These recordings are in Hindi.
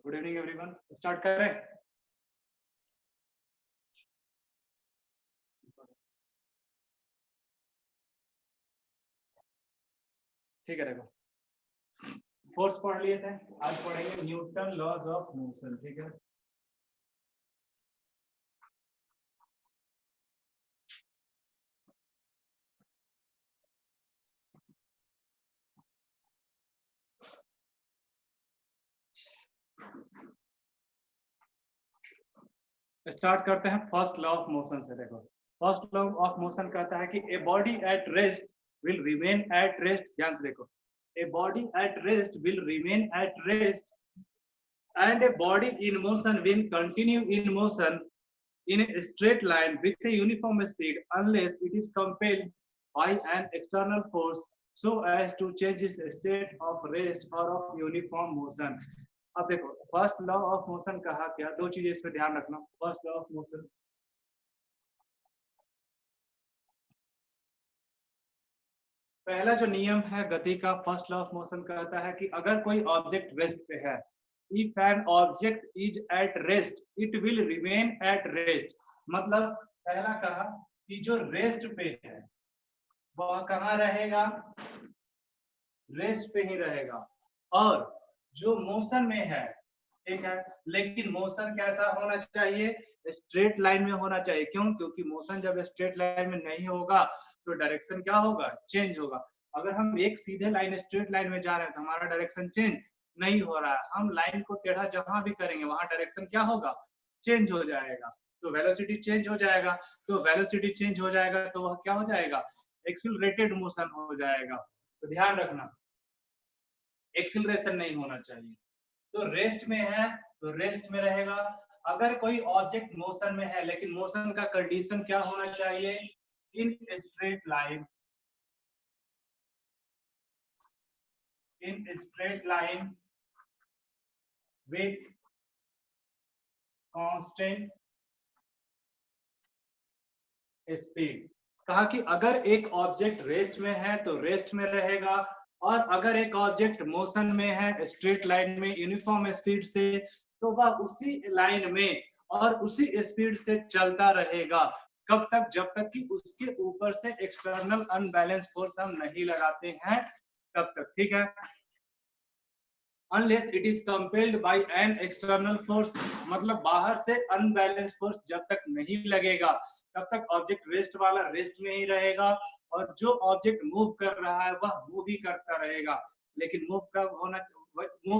गुड इवनिंग एवरीवन, स्टार्ट करें। ठीक है, देखो फोर्स पढ़ लिए थे, आज पढ़ेंगे न्यूटन लॉज ऑफ मोशन। ठीक है, स्टार्ट करते हैं फर्स्ट लॉ ऑफ मोशन से। देखो फर्स्ट लॉ ऑफ मोशन कहता है कि a body at rest will remain at rest. ध्यान से देखो, a body at rest will remain at rest and a body in motion will continue in motion in a straight line with a uniform speed unless it is compelled by an external force so as to change its state of rest or of uniform motion। अब देखो फर्स्ट लॉ ऑफ मोशन कहा क्या, दो चीजें इस पे ध्यान रखना। फर्स्ट लॉ ऑफ मोशन, पहला जो नियम है गति का, फर्स्ट लॉ ऑफ मोशन कहता है कि अगर कोई ऑब्जेक्ट रेस्ट पे है, if an object is at rest it will remain at rest। मतलब पहला कहा कि जो रेस्ट पे है वह कहाँ रहेगा, रेस्ट पे ही रहेगा, और जो मोशन में है, ठीक है, लेकिन मोशन कैसा होना चाहिए, स्ट्रेट लाइन में होना चाहिए। क्यों? क्योंकि मोशन जब स्ट्रेट लाइन में नहीं होगा तो डायरेक्शन क्या होगा, चेंज होगा। अगर हम एक सीधे लाइन स्ट्रेट लाइन में जा रहे हैं तो हमारा डायरेक्शन चेंज नहीं हो रहा है, हम लाइन को टेढ़ा जहां भी करेंगे वहां डायरेक्शन क्या होगा, चेंज हो जाएगा। तो वेलोसिटी चेंज हो जाएगा, तो वेलोसिटी चेंज हो जाएगा तो वह क्या हो जाएगा, एक्सिलरेटेड मोशन हो जाएगा। तो ध्यान रखना एक्सिलरेशन नहीं होना चाहिए। तो रेस्ट में है तो रेस्ट में रहेगा। अगर कोई ऑब्जेक्ट मोशन में है लेकिन मोशन का कंडीशन क्या होना चाहिए, इन straight line, in straight line with constant speed। कहा कि अगर एक ऑब्जेक्ट रेस्ट में है तो रेस्ट में रहेगा, और अगर एक ऑब्जेक्ट मोशन में है स्ट्रेट लाइन में यूनिफॉर्म स्पीड से, तो वह उसी लाइन में और उसी स्पीड से चलता रहेगा। कब तक? जब तक कि उसके ऊपर से एक्सटर्नल अनबैलेंस फोर्स हम नहीं लगाते हैं, तब तक। ठीक है, unless it is compelled by an external force, मतलब बाहर से अनबैलेंस फोर्स जब तक नहीं लगेगा तब तक ऑब्जेक्ट रेस्ट वाला रेस्ट में ही रहेगा, और जो ऑब्जेक्ट मूव कर रहा है वह मूव ही करता रहेगा। लेकिन मूव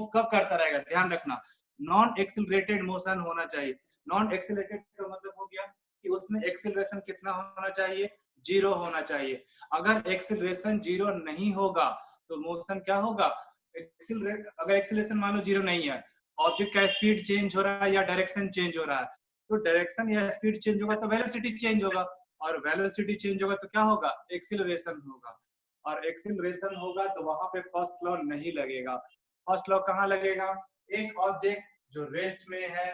कब करता रहेगा, ध्यान रखना, नॉन एक्सिलरेटेड मोशन होना चाहिए। नॉन एक्सिलरेटेड का मतलब हो गया कि उसमें एक्सिलरेशन कितना होना चाहिए, 0 होना चाहिए। अगर एक्सिलरेशन 0 नहीं होगा तो मोशन क्या होगा, अगर एक्सीलरेशन मान लो 0 नहीं है, ऑब्जेक्ट का स्पीड चेंज हो रहा है या डायरेक्शन चेंज हो रहा है, तो डायरेक्शन या स्पीड चेंज होगा तो वेलोसिटी चेंज होगा, और वेलोसिटी चेंज होगा तो क्या होगा, एक्सीलरेशन होगा, और एक्सीलरेशन होगा तो वहां पे फर्स्ट लॉ नहीं लगेगा। फर्स्ट लॉ कहाँ लगेगा, एक ऑब्जेक्ट जो रेस्ट में है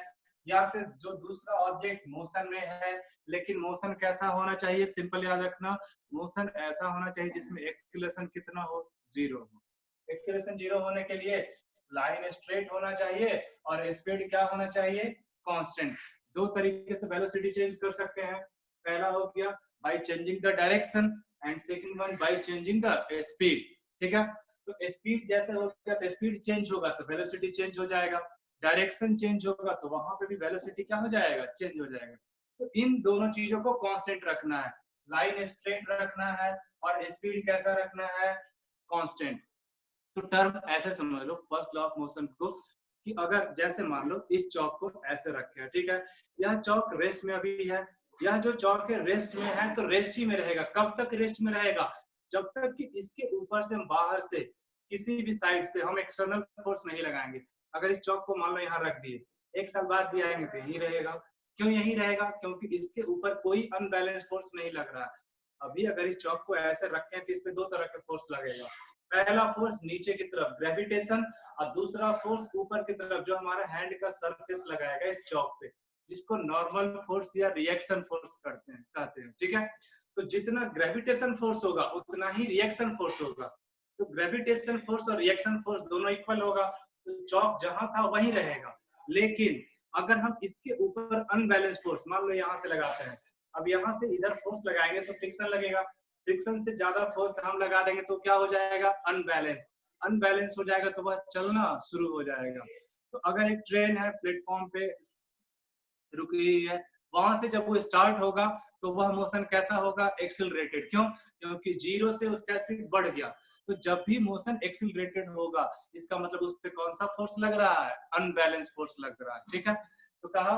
या फिर जो दूसरा ऑब्जेक्ट मोशन में है, लेकिन मोशन कैसा होना चाहिए, सिंपल याद रखना, मोशन ऐसा होना चाहिए जिसमें एक्सीलरेशन कितना हो, 0 हो। एक्सीलरेशन 0 होने के लिए लाइन स्ट्रेट होना चाहिए और स्पीड क्या होना चाहिए, कांस्टेंट। दो तरीके से वेलोसिटी चेंज कर सकते हैं, पहला हो गया by changing the direction and second one by changing the speed. ठीक है, तो स्पीड जैसे हो गया तो स्पीड चेंज होगा तो वेलोसिटी चेंज हो जाएगा, डायरेक्शन चेंज होगा तो वहां पे भी वेलोसिटी क्या हो जाएगा, चेंज हो जाएगा। तो इन दोनों चीजों को कांस्टेंट रखना है, लाइन स्ट्रेट रखना है और स्पीड कैसा रखना है, कांस्टेंट। तो टर्म ऐसे समझ लो फर्स्ट लॉ ऑफ मोशन को, कि अगर जैसे मान लो इस चौक को ऐसे रखे, ठीक है, यह चौक रेस्ट में अभी है, यह जो चौक है रेस्ट में है तो रेस्ट ही में रहेगा। कब तक रेस्ट में रहेगा, जब तक कि इसके ऊपर से बाहर से किसी भी साइड से हम एक्सटर्नल फोर्स नहीं लगाएंगे। अगर इस चौक को मान लो यहाँ रख दिए, एक साल बाद भी आएंगे तो यही रहेगा। क्यों यही रहेगा, क्योंकि इसके ऊपर कोई अनबैलेंस फोर्स नहीं लग रहा है। अभी अगर इस चौक को ऐसे रखें तो इस पे दो तरह के फोर्स लगेगा, पहला फोर्स नीचे की तरफ ग्रेविटेशन, और दूसरा फोर्स ऊपर की तरफ जो हमारा हैंड का सरफेस लगाएगा इस चौक पे, जिसको नॉर्मल फोर्स या रिएक्शन फोर्स कहते हैं। ठीक है, तो जितना ग्रेविटेशन फोर्स होगा उतना ही रिएक्शन फोर्स होगा। तो ग्रेविटेशन फोर्स और रिएक्शन फोर्स दोनों इक्वल होगा, तो चौक जहां था वहीं रहेगा। लेकिन अगर हम इसके ऊपर अनबैलेंस फोर्स, मान लो यहाँ से लगाते हैं, अब यहाँ से इधर फोर्स लगाएंगे तो फ्रिक्शन लगेगा, फ्रिक्शन से ज्यादा फोर्स हम लगा देंगे तो क्या हो जाएगा, अनबैलेंस। अनबैलेंस हो जाएगा तो वह चलना शुरू हो जाएगा। तो अगर एक ट्रेन है प्लेटफॉर्म पे रुकी हुई है, वहां से जब वो स्टार्ट होगा तो वह मोशन कैसा होगा, एक्सिलरेटेड। क्यों? क्योंकि जीरो से उसका स्पीड बढ़ गया। तो जब भी मोशन एक्सिलरेटेड होगा इसका मतलब उस पर कौन सा फोर्स लग रहा है, अनबैलेंस फोर्स लग रहा है। ठीक है, तो कहा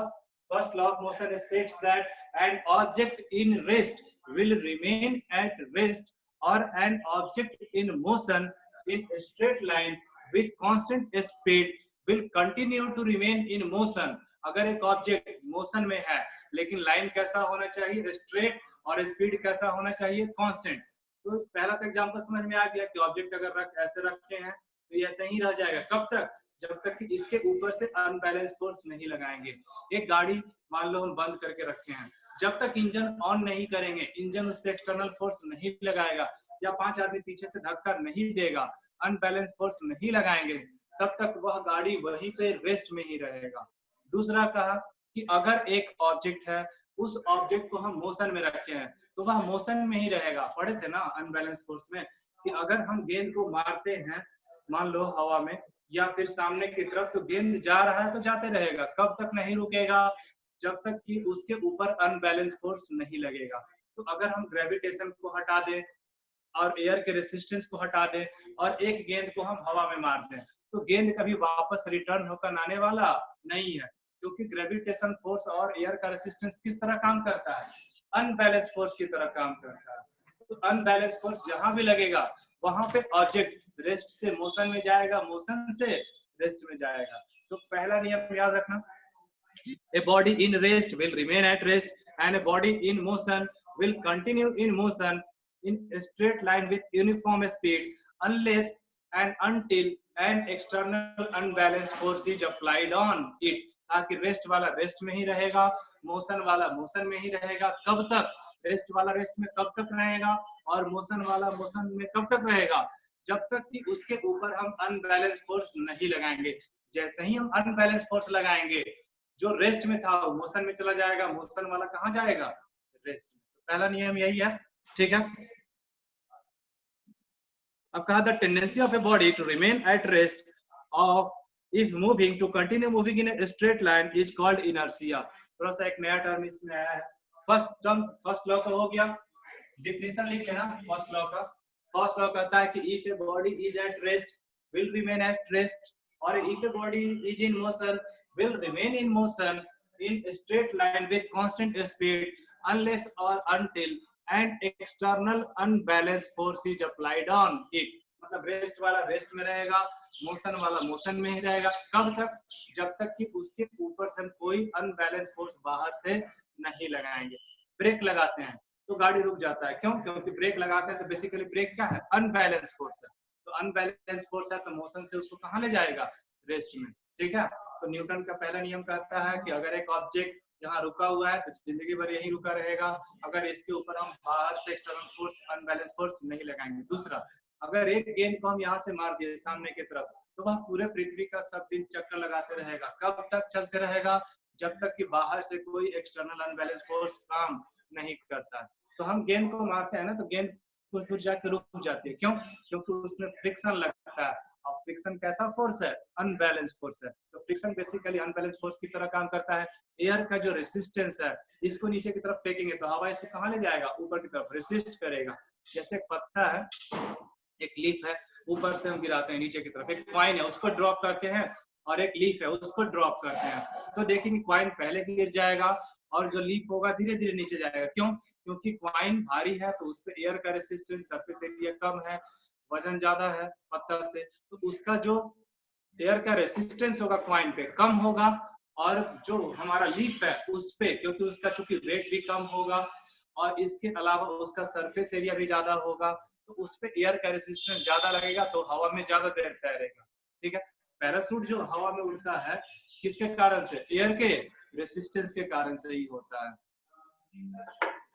first law of motion states that an object in rest will remain at rest और an object in motion in straight line with constant speed will continue to remain in motion. अगर एक ऑब्जेक्ट मोशन में है लेकिन लाइन कैसा होना चाहिए, स्ट्रेट, और स्पीड कैसा होना चाहिए, कांस्टेंट। तो पहला तो एग्जांपल समझ में आ गया कि ऑब्जेक्ट अगर ऐसे रखे हैं तो ये ऐसे ही रह जाएगा। कब तक? जब तक कि इसके ऊपर से अनबैलेंस फोर्स नहीं लगाएंगे। एक गाड़ी मान लो हम बंद करके रखे हैं, जब तक इंजन ऑन नहीं करेंगे, इंजन उस पर एक्सटर्नल फोर्स नहीं लगाएगा या 5 आदमी पीछे से धक्का नहीं देगा, अनबैलेंस फोर्स नहीं लगाएंगे, तब तक वह गाड़ी वहीं पे रेस्ट में ही रहेगा। दूसरा कहा कि अगर एक ऑब्जेक्ट है, उस ऑब्जेक्ट को हम मोशन में रखे हैं तो वह मोशन में ही रहेगा। पढ़े थे ना अनबैलेंस फोर्स में कि अगर हम गेंद को मारते हैं मान लो हवा में या फिर सामने की तरफ, तो गेंद जा रहा है तो जाते रहेगा। कब तक नहीं रुकेगा? जब तक कि उसके ऊपर अनबैलेंस फोर्स नहीं लगेगा। तो अगर हम ग्रेविटेशन को हटा दें और एयर के रेसिस्टेंस को हटा दें और एक गेंद को हम हवा में मार दें तो गेंद कभी वापस रिटर्न होकर आने वाला नहीं है, क्योंकि ग्रेविटेशन फोर्स और एयर का रेसिस्टेंस किस तरह काम करता है, अनबैलेंस फोर्स की तरह काम करता है। तो अनबैलेंस फोर्स जहां भी लगेगा वहां पे ऑब्जेक्ट रेस्ट से मोशन में जाएगा, मोशन से रेस्ट में जाएगा। तो पहला नियम याद रखना, a body in rest will remain at rest and a body in motion will continue in motion in a straight line with uniform speed unless and until an external unbalanced force is applied on it। ताकि रेस्ट वाला रेस्ट में ही रहेगा, मोशन वाला मोशन में ही रहेगा। कब तक? रेस्ट वाला रेस्ट में कब तक रहेगा और मोशन वाला मोशन में कब तक रहेगा? जब तक कि उसके ऊपर हम अनबैलेंस फोर्स नहीं लगाएंगे। जैसे ही हम अनबैलेंस फोर्स लगाएंगे, जो रेस्ट में था वो मोशन में चला जाएगा, मोशन वाला कहाँ जाएगा, रेस्ट में। तो पहला नियम यही है। ठीक है, अब कहा the tendency of a body to remain at rest of if moving to continue moving in a straight line is called inertia. थोड़ा सा एक नया टर्म इसमें आया है। फर्स्ट लॉ तो हो गया, डिफिनेशन लिख लेना फर्स्ट लॉ का। फर्स्ट लॉ कहता है कि if a body is at rest will remain at rest और if a body is in motion will remain in motion in a straight line with constant speed unless or until an external unbalanced force is applied on it। मतलब रेस्ट वाला रेस्ट में रहेगा, मोशन वाला मोशन में ही रहेगा। कब तक? जब तक कि उसके ऊपर से कोई अनबैलेंस फोर्स बाहर से नहीं लगाएंगे। ब्रेक लगाते हैं तो गाड़ी रुक जाता है, क्यों? क्योंकि ब्रेक लगाते हैं तो बेसिकली ब्रेक क्या है, अनबैलेंस फोर्स है। तो अनबैलेंस फोर्स है तो मोशन से उसको कहाँ ले जाएगा, रेस्ट में। ठीक है, तो न्यूटन का पहला नियम कहता है कि अगर एक ऑब्जेक्ट यहाँ रुका हुआ है तो जिंदगी भर यही रुका रहेगा अगर इसके ऊपर हम बाहर से एक्सटर्नल फोर्स अनबैलेंस फोर्स नहीं लगाएंगे। दूसरा, अगर एक गेंद को हम यहाँ से मार दिए सामने की तरफ तो वह पूरे पृथ्वी का सब दिन चक्कर लगाते रहेगा। कब तक चलते रहेगा? जब तक कि बाहर से कोई एक्सटर्नल अनबैलेंस फोर्स काम नहीं करता। तो हम गेंद को मारते हैं ना तो गेंद कुछ दूर जाकर रुक जाती है। क्यों? क्योंकि उसमें फ्रिक्शन लगता है और फ्रिक्शन कैसा फोर्स है, अनबैलेंस फोर्स है। तो फ्रिक्शन बेसिकली अनबैलेंस फोर्स की तरह काम करता है। एयर का जो रेसिस्टेंस है, इसको नीचे की तरफ फेंकेंगे तो हवा इसको कहाँ ले जाएगा, ऊपर की तरफ रेसिस्ट करेगा। जैसे एक पत्ता है, एक लीफ है, ऊपर से हम गिराते हैं नीचे की तरफ, एक कॉइन है उसको ड्रॉप करते हैं और एक लीफ है उसको ड्रॉप करते हैं, तो देखेंगे कॉइन पहले गिर जाएगा और जो लीफ होगा धीरे धीरे नीचे जाएगा। क्यों? क्योंकि कॉइन भारी है तो उस पर एयर का रेसिस्टेंस, सरफेस एरिया कम है, वजन ज्यादा है पत्थर से, तो उसका जो एयर का रेसिस्टेंस होगा कॉइन पे कम होगा और जो हमारा लीफ है उस पे, क्योंकि उसका चूंकि वेट भी कम होगा और इसके अलावा उसका सरफेस एरिया भी ज्यादा होगा तो उस पे एयर का रेसिस्टेंस ज्यादा लगेगा तो हवा में ज्यादा देर तैरेगा। ठीक है, पैराशूट जो हवा में उड़ता है किसके कारण से, एयर के रेसिस्टेंस के कारण से ही होता है।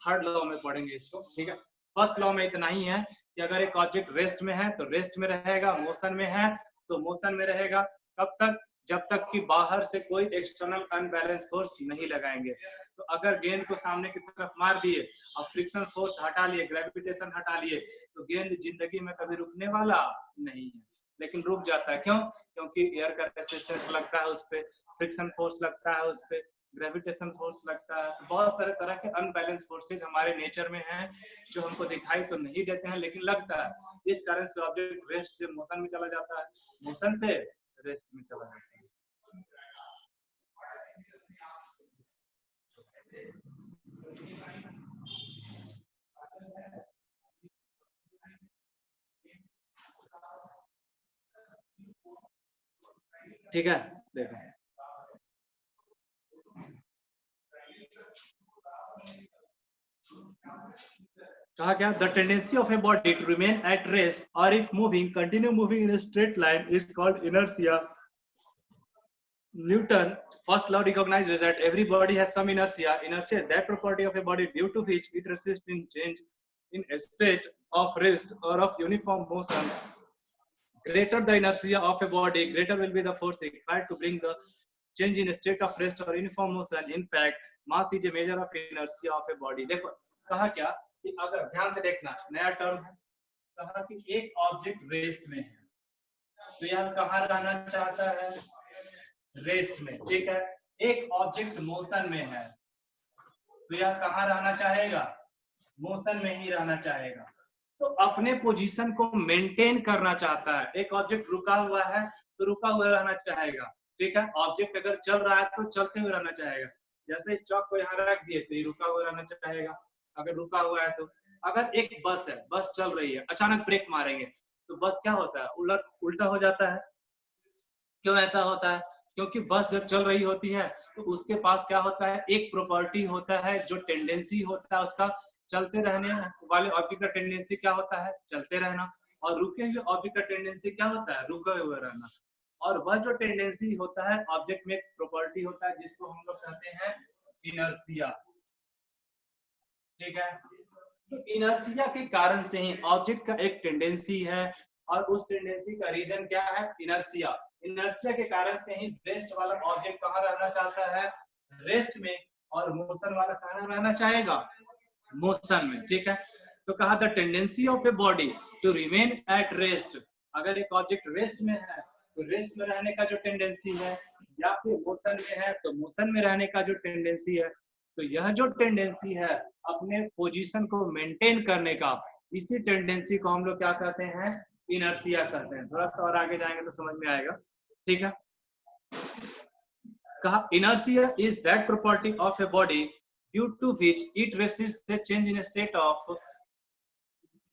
थर्ड लॉ में पढ़ेंगे इसको। ठीक है, फर्स्ट लॉ में इतना ही है कि अगर एक ऑब्जेक्ट रेस्ट में है तो रेस्ट में रहेगा, मोशन में है तो मोशन में रहेगा। कब तक? जब तक कि बाहर से कोई एक्सटर्नल अनबैलेंस फोर्स नहीं लगाएंगे। तो अगर गेंद को सामने की तरफ मार दिए और फ्रिक्शन फोर्स हटा लिए, ग्रेविटेशन हटा लिए, तो गेंद जिंदगी में कभी रुकने वाला नहीं है, लेकिन रुक जाता है। क्यों? क्योंकि एयर का रेसिस्टेंस लगता है उस पे, फ्रिक्शन फोर्स लगता है उस पे, ग्रेविटेशन फोर्स लगता है। बहुत सारे तरह के अनबैलेंस फोर्सेज हमारे नेचर में हैं जो हमको दिखाई तो नहीं देते हैं लेकिन लगता है। इस कारण से ऑब्जेक्ट रेस्ट से मोशन में चला जाता है, मोशन से रेस्ट में चला जाता है। ठीक है, देखो कहा क्या? The tendency of a body to remain at rest और if moving continue moving in straight line is called inertia. Newton first law recognizes that every body has some inertia. Inertia is that property of a body due to which it resists in change in a state of rest or of uniform motion. Greater the inertia of a body, greater will be the force required to bring the change in a state of rest or uniform motion. In fact, mass is a measure of inertia of a body. देखो कहा क्या कि अगर ध्यान से देखना, नया टर्म है, कहा कि एक ऑब्जेक्ट रेस्ट में है, तो यह कहाँ रहना चाहता है? रेस्ट में। ठीक है, एक ऑब्जेक्ट मोशन में है तो यह कहाँ रहना चाहेगा? मोशन में ही रहना चाहेगा। तो अपने पोजीशन को मेंटेन करना चाहता है। एक ऑब्जेक्ट रुका हुआ है तो रुका हुआ रहना चाहेगा। ठीक है, ऑब्जेक्ट अगर चल रहा है तो चलते हुए रहना चाहेगा। जैसे इस चौक को यहाँ रख दिए तो ये रुका हुआ रहना चाहेगा अगर रुका हुआ है तो। अगर एक बस है, बस चल रही है, अचानक ब्रेक मारेंगे तो बस क्या होता है? उल्टा हो जाता है। क्यों ऐसा होता है? क्योंकि बस जब चल रही होती है तो उसके पास क्या होता है? एक प्रॉपर्टी होता है, जो टेंडेंसी होता है उसका चलते रहने वाले ऑब्जेक्ट का टेंडेंसी क्या होता है? चलते रहना। और रुके हुए ऑब्जेक्ट का टेंडेंसी क्या होता है? रुके हुए रहना। और वह जो टेंडेंसी होता है ऑब्जेक्ट में, एक प्रॉपर्टी होता है जिसको हम लोग कहते हैं इनर्शिया। ठीक है, तो इनर्शिया के कारण से ही ऑब्जेक्ट का एक टेंडेंसी है और उस टेंडेंसी का रीजन क्या है? इनर्शिया। इनर्शिया के कारण से ही रेस्ट वाला ऑब्जेक्ट कहाँ रहना चाहता है? रेस्ट में। और मोशन वाला कहाँ रहना चाहेगा? मोशन में। ठीक है, तो कहा the tendency of a body to remain at rest. अगर एक ऑब्जेक्ट रेस्ट में है तो रेस्ट में रहने का जो टेंडेंसी है, या फिर मोशन में है तो मोशन में रहने का जो टेंडेंसी है, तो यह जो टेंडेंसी है अपने पोजीशन को मेंटेन करने का, इसी टेंडेंसी को हम लोग क्या कहते हैं? इनर्शिया कहते हैं। थोड़ा सा और आगे जाएंगे तो समझ में आएगा। ठीक है, कहा inertia is that property of a body due to which it resists the change in state of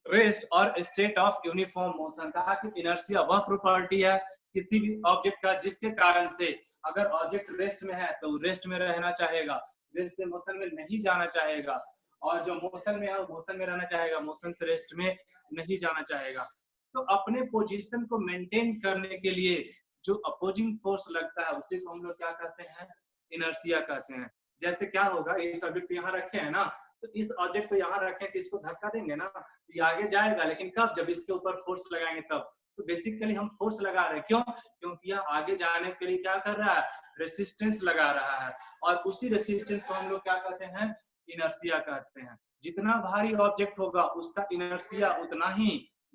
rest और स्टेट ऑफ यूनिफॉर्म मोशन। कहा कि इनर्शिया वह प्रॉपर्टी है किसी भी ऑब्जेक्ट का जिसके कारण से अगर ऑब्जेक्ट रेस्ट में है तो रेस्ट में रहना चाहेगा, रेस्ट से मोशन में नहीं जाना चाहेगा, और जो मोशन में है वो मोशन में रहना चाहेगा, मोशन से रेस्ट में नहीं जाना चाहेगा। तो अपने पोजीशन को मेंटेन करने के लिए जो अपोजिंग फोर्स लगता है उसी को हम लोग क्या कहते हैं? इनर्शिया कहते हैं। जैसे क्या होगा, इस ऑब्जेक्ट यहाँ रखे हैं ना, तो इस ऑब्जेक्ट को यहाँ रखें तो इसको धक्का देंगे ना, तो ये आगे जाएगा, लेकिन कब? जब इसके ऊपर फोर्स लगाएंगे तब। तो बेसिकली हम फोर्स लगा रहे हैं, क्यों? क्योंकि यह आगे जाने के लिए क्या कर रहा है? रेसिस्टेंस लगा रहा है, और उसी रेसिस्टेंस को हम लोग क्या कहते हैं? इनर्शिया कहते हैं। जितना भारी ऑब्जेक्ट होगा उसका इनर्शिया उतना ही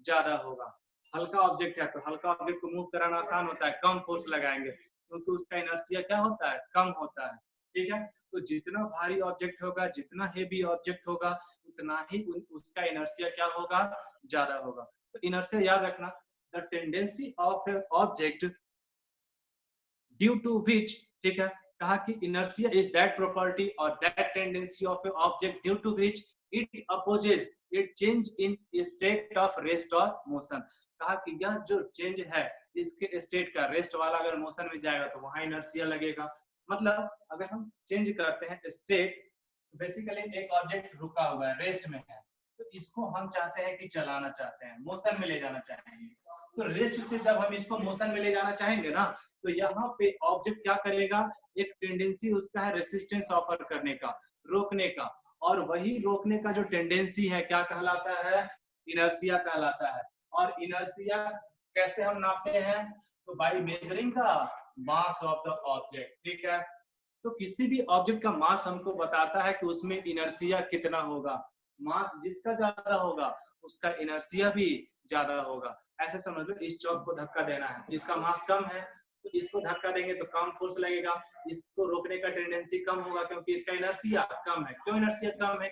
ज्यादा होगा। हल्का ऑब्जेक्ट है तो हल्का ऑब्जेक्ट को मूव कराना आसान होता है, कम फोर्स लगाएंगे क्योंकि उसका इनर्शिया क्या होता है? कम होता है। ठीक है, तो जितना भारी ऑब्जेक्ट होगा, जितना हेवी ऑब्जेक्ट होगा, उतना ही उसका इनर्शिया क्या होगा? ज्यादा होगा। तो इनर्शिया याद रखना, the tendency of a object due to which, ठीक है, कहा कि इनर्शिया इज दैट प्रॉपर्टी और that tendency of a object due to which it opposes it change in state of rest और मोशन। कहा कि यह जो चेंज है इसके स्टेट का, रेस्ट वाला अगर मोशन में जाएगा तो वहां इनर्शिया लगेगा। मतलब अगर हम चेंज करते हैं स्टेट, बेसिकली एक ऑब्जेक्ट रुका हुआ है, रेस्ट में है, तो इसको हम चाहते हैं कि चलाना चाहते हैं, मोशन में ले जाना चाहेंगे। तो रेस्ट से जब हम इसको मोशन में ले जाना चाहेंगे ना, तो यहाँ पे ऑब्जेक्ट क्या करेगा? एक टेंडेंसी उसका है रेसिस्टेंस ऑफर करने का, रोकने का, और वही रोकने का जो टेंडेंसी है क्या कहलाता है? इनर्शिया कहलाता है। और इनर्शिया कैसे हम नापते हैं? तो by measuring the mass of the object, ठीक है। तो किसी भी ऑब्जेक्ट का मास हमको बताता है कि उसमें इनर्शिया कितना होगा। मास जिसका ज्यादा होगा उसका इनर्शिया भी ज्यादा होगा। ऐसे समझ लो इस चौक को धक्का देना है, इसका मास कम है तो इसको धक्का देंगे तो कम फोर्स लगेगा, इसको रोकने का टेंडेंसी कम होगा क्योंकि इसका इनर्शिया कम है। क्यों इनर्शिया कम है?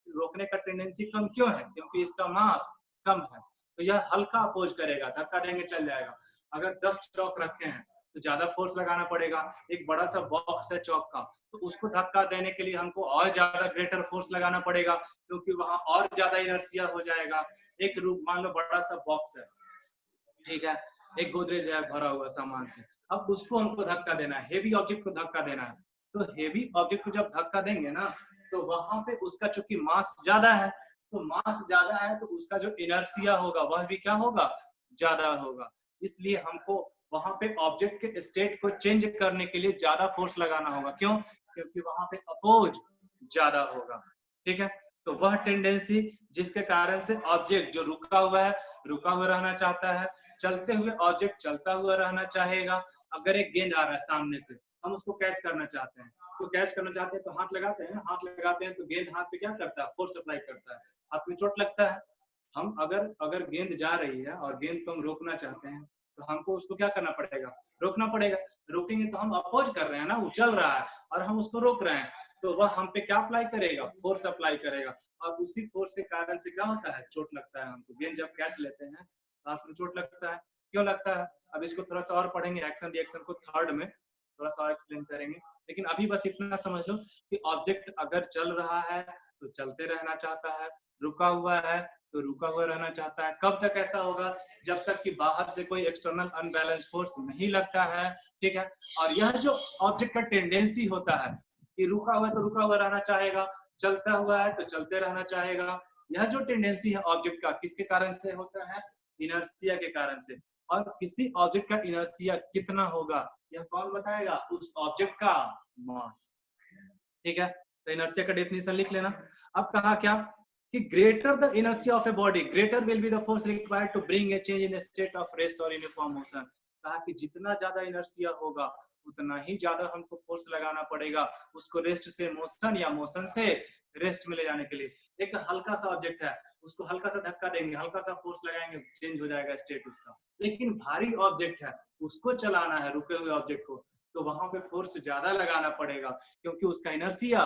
रोकने का टेंडेंसी कम क्यों है? क्योंकि इसका मास कम है। तो यह हल्का अपोज करेगा, धक्का देंगे चल जाएगा। अगर 10 चौक रखे हैं तो ज्यादा फोर्स लगाना पड़ेगा। एक बड़ा सा बॉक्स है चौक का, तो उसको धक्का देने के लिए हमको और ज्यादा ग्रेटर फोर्स लगाना पड़ेगा क्योंकि वहां और ज्यादा इनर्शिया हो जाएगा। एक रूप मान लो बड़ा सा बॉक्स है, ठीक है, एक गोदरेज है भरा हुआ सामान से, अब उसको हमको धक्का देना है, हेवी ऑब्जेक्ट को धक्का देना है। तो हेवी ऑब्जेक्ट को जब धक्का देंगे ना तो वहां पे उसका चूंकि मास ज्यादा है, तो मास ज्यादा है तो उसका जो इनर्शिया होगा वह भी क्या होगा? ज्यादा होगा। इसलिए हमको वहां पे ऑब्जेक्ट के स्टेट को चेंज करने के लिए ज्यादा फोर्स लगाना होगा। क्यों? क्योंकि वहां पे अपोज ज्यादा होगा, ठीक है। तो वह टेंडेंसी जिसके कारण से ऑब्जेक्ट जो रुका हुआ है रुका हुआ रहना चाहता है, चलते हुए ऑब्जेक्ट चलता हुआ रहना चाहेगा। अगर एक गेंद आ रहा है सामने से, हम उसको कैच करना चाहते हैं, तो कैच करना चाहते हैं तो हाथ लगाते हैं ना, हाथ लगाते हैं तो गेंद हाथ पे क्या करता है? फोर्स अप्लाई करता है, हाथ में चोट लगता है। हम अगर अगर गेंद जा रही है और गेंद को हम रोकना चाहते हैं तो हमको उसको क्या करना पड़ेगा? रोकना पड़ेगा। रोकेंगे तो हम अपोज कर रहे हैं ना, वो चल रहा है और हम उसको रोक रहे हैं, तो वह हम पे क्या अप्लाई करेगा? फोर्स अप्लाई करेगा। और उसी फोर्स के कारण से क्या होता है? चोट लगता है हमको। गेंद जब कैच लेते हैं तो हाथ में चोट लगता है। क्यों लगता है? अब इसको थोड़ा सा और पढ़ेंगे, एक्शन रिएक्शन को थर्ड में थोड़ा सा और एक्सप्लेन करेंगे। लेकिन अभी बस इतना समझ लो कि ऑब्जेक्ट अगर चल रहा है तो चलते रहना चाहता है, रुका हुआ है तो रुका हुआ रहना चाहता है। कब तक ऐसा होगा? जब तक कि बाहर से कोई एक्सटर्नल अनबैलेंस फोर्स नहीं लगता है, ठीक है। और यह जो ऑब्जेक्ट का टेंडेंसी होता है कि रुका हुआ है तो रुका हुआ रहना चाहेगा, चलता हुआ है तो चलते रहना चाहेगा, यह जो टेंडेंसी है ऑब्जेक्ट का किसके कारण से होता है? इनर्शिया के कारण से। और किसी ऑब्जेक्ट का इनर्शिया कितना होगा यह कौन बताएगा? उस ऑब्जेक्ट का मास, ठीक है। तो इनर्शिया का डेफिनेशन लिख लेना। अब कहा क्या कि greater the inertia of a body greater will be the force required to bring a change in state of rest और यूनिफॉर्म मोशन। कहा कि जितना ज्यादा इनर्शिया होगा उतना ही ज्यादा हमको फोर्स लगाना पड़ेगा उसको रेस्ट से मोशन या मोशन से रेस्ट में ले जाने के लिए। एक हल्का सा ऑब्जेक्ट है, उसको हल्का सा धक्का देंगे, हल्का सा फोर्स लगाएंगे, चेंज हो जाएगा स्टेट उसका। लेकिन भारी ऑब्जेक्ट है, उसको चलाना है रुके हुए ऑब्जेक्ट को, तो वहां पे फोर्स ज्यादा लगाना पड़ेगा क्योंकि उसका इनर्शिया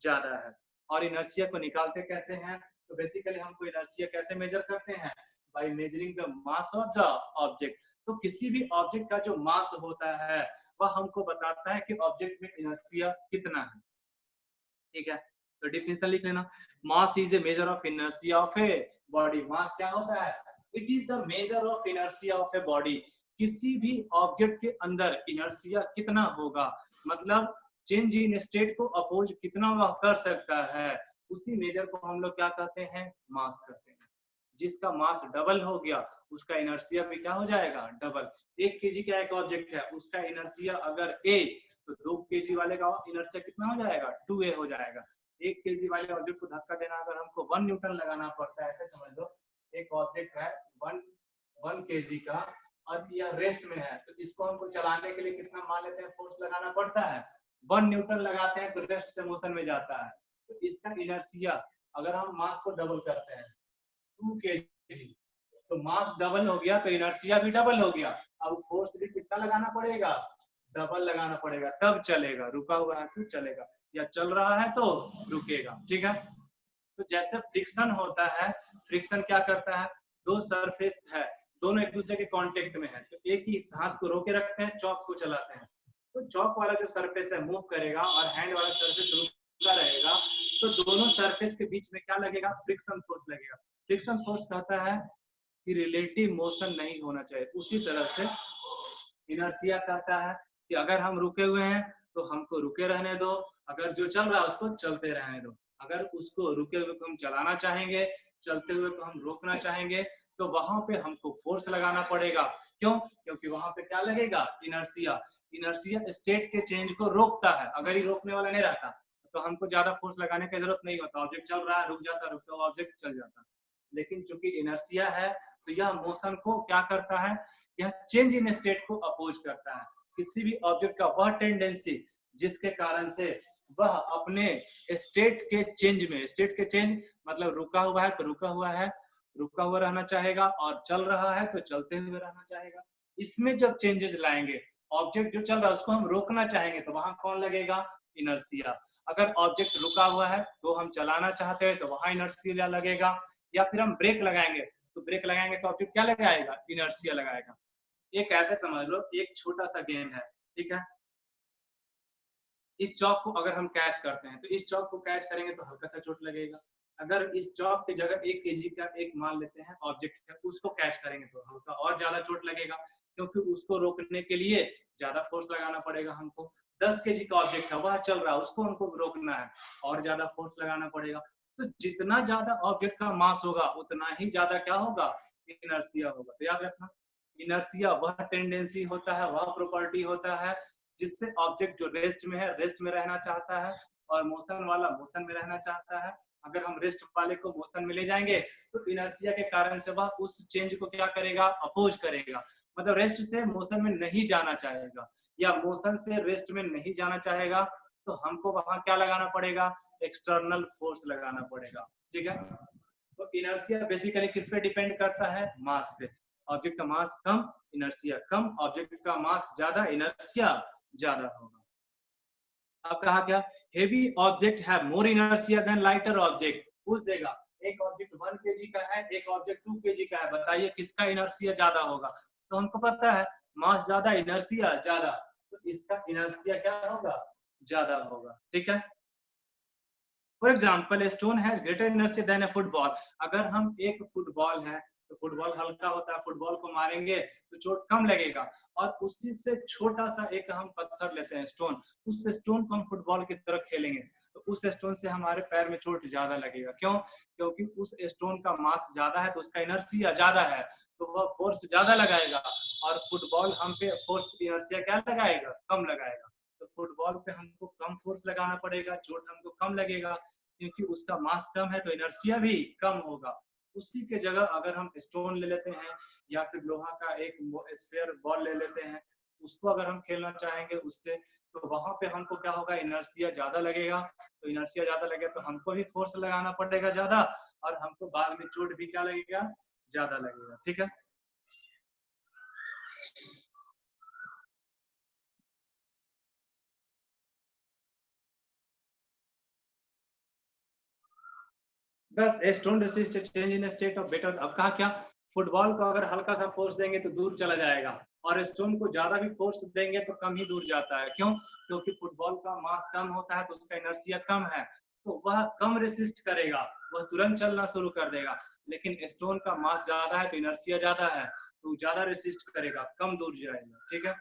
ज्यादा है। और इनर्शिया को निकालते कैसे हैं? तो बेसिकली हमको इनर्शिया कैसे मेजर करते हैं? By measuring the mass of the object. तो किसी भी ऑब्जेक्ट का जो मास होता है वह हमको बताता है कि ऑब्जेक्ट में इनर्शिया कितना है, ठीक है। तो डिफिनेशन लिख लेना। Mass is a measure of inertia of a body. Mass क्या होता है? It is the measure of inertia of a body. किसी भी ऑब्जेक्ट के अंदर इनर्शिया कितना होगा, मतलब चेंज इन स्टेट को अपोज कितना वह कर सकता है, उसी मेजर को हम लोग क्या कहते हैं? मास कहते हैं। जिसका मास डबल हो गया उसका इनर्शिया भी क्या हो जाएगा? डबल। 1 केजी का एक ऑब्जेक्ट है, उसका इनर्शिया अगर a तो 2 केजी वाले का इनर्शिया कितना हो जाएगा? 2a हो जाएगा। 1 केजी वाले ऑब्जेक्ट को धक्का देना अगर हमको 1 न्यूटन लगाना पड़ता है, ऐसे समझ लो एक ऑब्जेक्ट है 1 केजी का और यह रेस्ट में है, तो इसको हमको चलाने के लिए कितना मान लेते हैं फोर्स लगाना पड़ता है? 1 न्यूटन लगाते हैं तो रेस्ट से मोशन में जाता है। तो इसका इनर्शिया अगर हम मास को डबल करते हैं 2 केजी, तो मास डबल हो गया तो इनर्शिया भी डबल हो गया। अब फोर्स भी कितना लगाना पड़ेगा? डबल लगाना पड़ेगा, तब चलेगा। रुका हुआ है तो चलेगा, या चल रहा है तो रुकेगा, ठीक है। तो जैसे फ्रिक्शन होता है, फ्रिक्शन क्या करता है? 2 सरफेस है, दोनों एक दूसरे के कांटेक्ट में है, तो एक ही हाथ को रोके रखते हैं, चौक को चलाते हैं, तो चौक वाला जो सरफेस है मूव करेगा और हैंड वाला सरफेस रुका रहेगा, तो दोनों सरफेस के बीच में क्या लगेगा? फ्रिक्शन फोर्स लगेगा। फ्रिक्शन फोर्स कहता है कि रिलेटिव मोशन नहीं होना चाहिए। उसी तरह से इनर्शिया कहता है कि अगर हम रुके हुए हैं तो हमको रुके रहने दो, अगर जो चल रहा है उसको चलते रहने दो। अगर उसको रुके हुए को हम चलाना चाहेंगे, चलते हुए को हम रोकना चाहेंगे, तो वहां पे हमको फोर्स लगाना पड़ेगा। क्यों? क्योंकि वहां पे क्या लगेगा? इनर्शिया। इनर्शिया स्टेट के चेंज को रोकता है। अगर ये रोकने वाला नहीं रहता तो हमको ज्यादा फोर्स लगाने की जरूरत नहीं होता, ऑब्जेक्ट चल रहा है रुक जाता, रुका हुआ ऑब्जेक्ट चल जाता। लेकिन चूंकि इनर्शिया है तो यह मोशन को क्या करता है? यह चेंज इन स्टेट को अपोज करता है। किसी भी ऑब्जेक्ट का वह टेंडेंसी जिसके कारण से वह अपने स्टेट के चेंज में, स्टेट के चेंज मतलब रुका हुआ है तो रुका हुआ है, रुका हुआ रहना चाहेगा, और चल रहा है तो चलते हुए रहना चाहेगा। इसमें जब चेंजेस लाएंगे, ऑब्जेक्ट जो चल रहा है उसको हम रोकना चाहेंगे तो वहां कौन लगेगा? इनर्शिया। अगर ऑब्जेक्ट रुका हुआ है तो हम चलाना चाहते हैं तो वहां इनर्शिया लगेगा, या फिर हम ब्रेक लगाएंगे तो ब्रेक लगाएंगे तो ऑब्जेक्ट क्या लगाएगा? इनर्शिया लगाएगा। एक ऐसे समझ लो, एक छोटा सा गेम है, ठीक है। इस चौक को अगर हम कैच करते हैं तो इस चौक को कैच करेंगे तो हल्का सा चोट लगेगा। अगर इस चौक की जगह 1 केजी का एक मान लेते हैं ऑब्जेक्ट है, उसको कैच करेंगे तो हल्का और ज्यादा चोट लगेगा, क्योंकि उसको रोकने के लिए ज्यादा फोर्स लगाना पड़ेगा हमको। 10 केजी का ऑब्जेक्ट है, वह चल रहा है, उसको हमको रोकना है और ज्यादा फोर्स लगाना पड़ेगा। तो जितना ज्यादा ऑब्जेक्ट का मास होगा उतना ही ज्यादा क्या होगा? इनर्शिया होगा। तो याद रखना, इनर्शिया वह टेंडेंसी होता है, वह प्रॉपर्टी होता है जिससे ऑब्जेक्ट जो रेस्ट में है रेस्ट में रहना चाहता है, और मोशन वाला मोशन में रहना चाहता है। अगर हम रेस्ट वाले को मोशन में ले जाएंगे तो इनर्शिया के कारण से वह उस चेंज को क्या करेगा? अपोज करेगा। मतलब रेस्ट से मोशन में नहीं जाना चाहेगा, या मोशन से रेस्ट में नहीं जाना चाहेगा, तो हमको वहां क्या लगाना पड़ेगा? एक्सटर्नल फोर्स लगाना पड़ेगा, ठीक है। तो इनर्शिया बेसिकली किस पे डिपेंड करता है? मास पे। ऑब्जेक्ट का मास कम, इनर्शिया कम, ऑब्जेक्ट का मास ज्यादा, इनर्शिया ज्यादा होगा। अब कहा क्या? हेवी ऑब्जेक्ट है more inertia than lighter object. पूछ देगा, एक ऑब्जेक्ट 1 केजी का है, एक ऑब्जेक्ट 2 केजी का है, बताइए किसका इनर्शिया ज्यादा होगा? तो हमको पता है मास ज्यादा, इनर्शिया ज्यादा, तो इसका इनर्शिया क्या होगा? ज्यादा होगा, ठीक है। For example, stone has greater inertia than a football. अगर हम एक फुटबॉल है तो फुटबॉल हल्का होता है, फुटबॉल को मारेंगे तो चोट कम लगेगा, और उसी से छोटा सा एक हम पत्थर लेते हैं, स्टोन, उस स्टोन को हम फुटबॉल की तरफ खेलेंगे तो उस स्टोन से हमारे पैर में चोट ज्यादा लगेगा। क्यों? क्योंकि उस स्टोन का मास ज्यादा है तो उसका इनर्शिया ज्यादा है, तो वह फोर्स ज्यादा लगाएगा, और फुटबॉल हम पे फोर्स इनर्शिया क्या लगाएगा? कम लगाएगा। तो फुटबॉल पे हमको कम फोर्स लगाना पड़ेगा, चोट हमको कम लगेगा, क्योंकि उसका मास कम है तो इनर्शिया भी कम होगा। उसी के जगह अगर हम स्टोन ले लेते हैं या फिर लोहा का एक स्फीयर बॉल ले लेते हैं, उसको अगर हम खेलना चाहेंगे उससे, तो वहां पे हमको क्या होगा? इनर्शिया ज्यादा लगेगा। तो इनर्शिया ज्यादा लगेगा तो हमको भी फोर्स लगाना पड़ेगा ज्यादा, और हमको बाद में चोट भी क्या लगेगा? ज्यादा लगेगा, ठीक है। बस stone resist change in state of better. अब कहा क्या? फुटबॉल को अगर हल्का सा फोर्स देंगे तो दूर चला जाएगा, और स्टोन को ज्यादा भी फोर्स देंगे तो कम ही दूर जाता है। क्यों? क्योंकि फुटबॉल का मास कम होता है तो उसका इनर्शिया कम है, तो वह कम रेसिस्ट करेगा, वह तुरंत चलना शुरू कर देगा। लेकिन स्टोन का मास ज्यादा है तो इनर्शिया ज्यादा है, तो ज्यादा रेसिस्ट करेगा, कम दूर जाएगा, ठीक है।